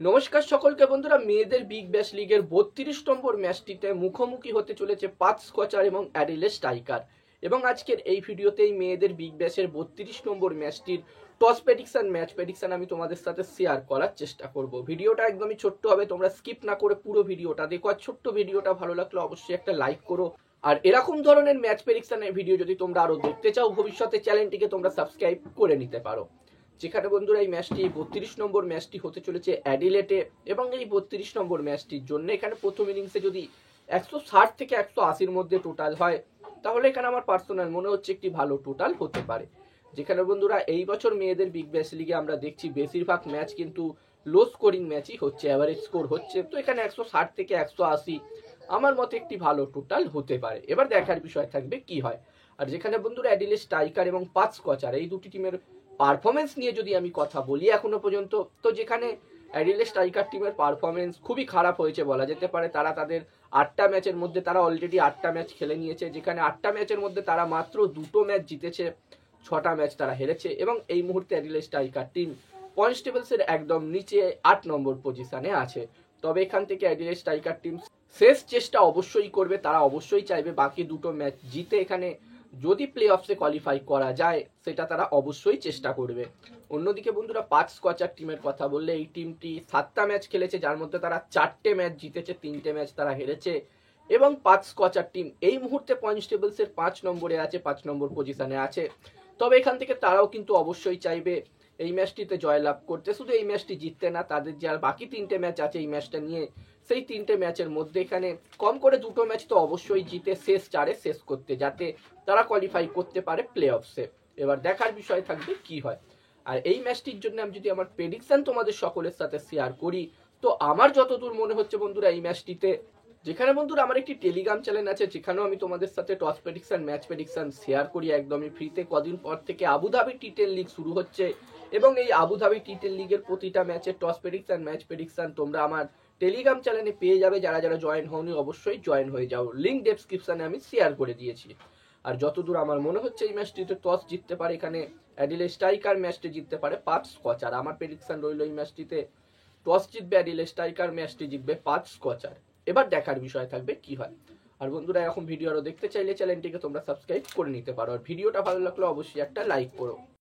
নমস্কার সকলকে বন্ধুরা, মেয়েদের বিগ ব্যাশ লিগের 32 নম্বর ম্যাচটিতে মুখোমুখি হতে চলেছে পাঁচ স্কচার এবং অ্যাডিলে স্ট্রাইকার। এবং আজকের এই ভিডিওতেই মেয়েদের বিগ ব্যাশের 32 নম্বর ম্যাচটির টস প্রেডিকশন, ম্যাচ প্রেডিকশন আমি তোমাদের সাথে শেয়ার করার চেষ্টা করব। ভিডিওটা একদমই ছোট্ট হবে, তোমরা স্কিপ না করে পুরো ভিডিওটা দেখো। আর ছোট্ট ভিডিওটা ভালো লাগলে অবশ্যই একটা লাইক করো। আর এরকম ধরনের ম্যাচ প্রেডিকশনের ভিডিও যদি তোমরা আরো দেখতে চাও, ভবিষ্যতে চ্যানেলটিকে তোমরা সাবস্ক্রাইব করে নিতে পারো। যেখানে বন্ধুরা এই ম্যাচটি 32 নম্বর ম্যাচটি হতে চলেছে অ্যাডিলেটে। এবং এই 32 নম্বর ম্যাচটির জন্য এখানে প্রথম ইনিংসে যদি 160 থেকে 180-র মধ্যে টোটাল হয়, তাহলে এখানে আমার পার্সোনাল মনে হচ্ছে একটি ভালো টোটাল হতে পারে। যেখানে বন্ধুরা এই বছর মেয়েদের বিগ ব্যাশ লিগে আমরা দেখছি বেশিরভাগ ম্যাচ কিন্তু লো স্কোরিং ম্যাচই হচ্ছে, অ্যাভারেজ স্কোর হচ্ছে। তো এখানে 160 থেকে 180 আমার মতে একটি ভালো টোটাল হতে পারে। এবার দেখার বিষয় থাকবে কি হয়। আর যেখানে বন্ধুরা অ্যাডিলে স্ট্রাইকার এবং পাঁচ স্কচার এই দুটি টিমের পারফরমেন্স নিয়ে যদি আমি কথা বলি এখনো পর্যন্ত, তো যেখানে অ্যাডিলে স্ট্রাইকার টিমের পারফরমেন্স খুবই খারাপ হয়েছে বলা যেতে পারে। তারা তাদের 8টা ম্যাচের মধ্যে তারা অলরেডি 8টা ম্যাচ খেলে নিয়েছে, যেখানে 8টা ম্যাচের মধ্যে তারা মাত্র 2টো ম্যাচ জিতেছে, 6টা ম্যাচ তারা হেরেছে। এবং এই মুহূর্তে অ্যাডিলে স্ট্রাইকার টিম পয়েন্টস টেবিলসের একদম নিচে 8 নম্বর পজিশনে আছে। তবে এখান থেকে অ্যাডিলে স্ট্রাইকার টিম শেষ চেষ্টা অবশ্যই করবে, তারা অবশ্যই চাইবে বাকি দুটো ম্যাচ জিতে এখানে যদি প্লে অফসে কোয়ালিফাই করা যায়, সেটা তারা অবশ্যই চেষ্টা করবে। অন্যদিকে বন্ধুরা পাঁচ স্কচার টিমের কথা বললে, এই টিমটি 7টা ম্যাচ খেলেছে, যার মধ্যে তারা 4টে ম্যাচ জিতেছে, 3টে ম্যাচ তারা হেরেছে। এবং পাঁচ স্কচার টিম এই মুহূর্তে পয়েন্টস টেবিলসের 5 নম্বরে আছে, 5 নম্বর পজিশনে আছে। তবে এখান থেকে তারাও কিন্তু অবশ্যই চাইবে এই ম্যাচটিতে জয়লাভ করতে, শুধু এই ম্যাচটি জিততে না, তাদের যে আর বাকি 3টে ম্যাচ আছে এই ম্যাচটা নিয়ে, সেই 3টে ম্যাচের মধ্যে এখানে কম করে 2টো ম্যাচ তো অবশ্যই জিতে শেষ 4-এ শেষ করতে, যাতে তারা কোয়ালিফাই করতে পারে প্লে অফসে। এবার দেখার বিষয় থাকবে কি হয়। আর এই ম্যাচটির জন্য আমি যদি আমার প্রেডিকশন তোমাদের সকলের সাথে শেয়ার করি, তো আমার যতদূর মনে হচ্ছে বন্ধুরা এই ম্যাচটিতে, যেখানে বন্ধুরা আমার একটি টেলিগ্রাম চ্যানেল আছে, যেখানেও আমি তোমাদের সাথে toss prediction, match prediction share করি একদমই ফ্রিতে। কদিন পর থেকে আবুধাবি টি10 লিগ শুরু হচ্ছে, এবং এই আবুধাবি টি10 লিগের প্রতিটা ম্যাচের টস প্রেডিকশন, ম্যাচ প্রেডিকশন তোমরা আমার টেলিগ্রাম চ্যানেলে পেয়ে যাবে। যারা যারা জয়েন হওনি অবশ্যই জয়েন হয়ে যাও, লিঙ্ক ডেসক্রিপশনে আমি শেয়ার করে দিয়েছি। আর যতদূর আমার মনে হচ্ছে এই ম্যাচটিতে টস জিততে পারে এখানে অ্যাডিলে স্ট্রাইকার, ম্যাচটি জিততে পারে পাঁচ স্কচার। আমার প্রেডিকশন রইল এই ম্যাচটিতে টস জিতবে অ্যাডিলে স্ট্রাইকার, ম্যাচটি জিতবে পাঁচ স্কচার। এবার দেখার বিষয় থাকবে কি হয়। আর বন্ধুরা এরকম ভিডিও আরো দেখতে চাইলে চ্যানেলটিকে তোমরা সাবস্ক্রাইব করে নিতে পারো। আর ভিডিওটা ভালো লাগলে অবশ্যই একটা লাইক করো।